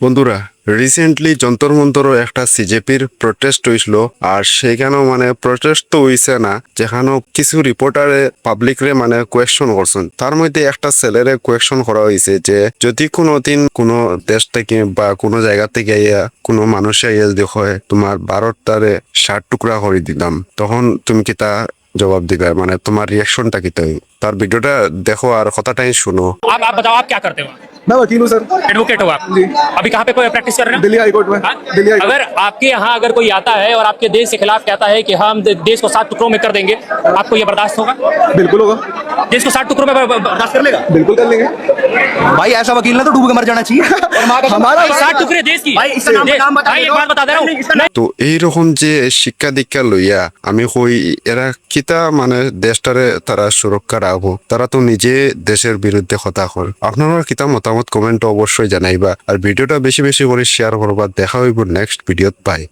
বন্ধুরা, রিসেন্টলি যন্তর মন্তরও একটা সিজেপির প্রটেস্ট হইছিল। আর সেখানেও প্রটেস্ট তো হইছে না, যেখানেও কিছু রিপোর্টারে পাবলিকরে কোয়েশ্চন করছেন। তার মধ্যে একটা ছেলেরে কোয়েশ্চন করা হয়েছে যে যদি কোনোদিন কোনো দেশ থেকে বা কোনো জায়গা থেকে ইয়া কোনো মানুষে ইয়ে যদি হয় তোমার ভারতটারে 60 টুকরা করে দিলাম, তখন তুমি কি তা জবাব দিবে? তোমার রিয়াকশনটা কি? তাই তার ভিডিওটা দেখো আর কথাটাই শুনো। आप बताओ, आप क्या करते हो? मैं वकील हूँ सर। एडवोकेट हो आप? जी। अभी कहाँ पे कोई प्रैक्टिस कर रहे हो? दिल्ली हाई कोर्ट में। हाँ? Delhi high court. अगर आपके यहाँ अगर कोई आता है और आपके देश के खिलाफ कहता है कि हम देश को 7 टुकड़ों में कर देंगे, आपको ये बर्दाश्त होगा? बिल्कुल होगा। देश को 7 टुकड़ों में बर्दाश्त कर लेगा? बिल्कुल कर लेंगे। भाई ऐसा वकील ना तो डूब के मर जाना चाहिए। हमारा भाई 7 टुकड़े देश की। भाई, इसका नाम बता दे भाई एक दो। बात बता दे रहा हूँ। তো এইরকম যে শিক্ষা দীক্ষা লইয়া আমি কই এরা কিতা দেশটারে তারা সুরক্ষা রাখবো, তারা তো নিজে দেশের বিরুদ্ধে কথা কর। আপনারা কিতা মতামত কমেন্ট অবশ্যই জানাইবা, আর ভিডিওটা বেশি বেশি করে শেয়ার করবা। দেখা হইব নেক্সট ভিডিওত। পাই।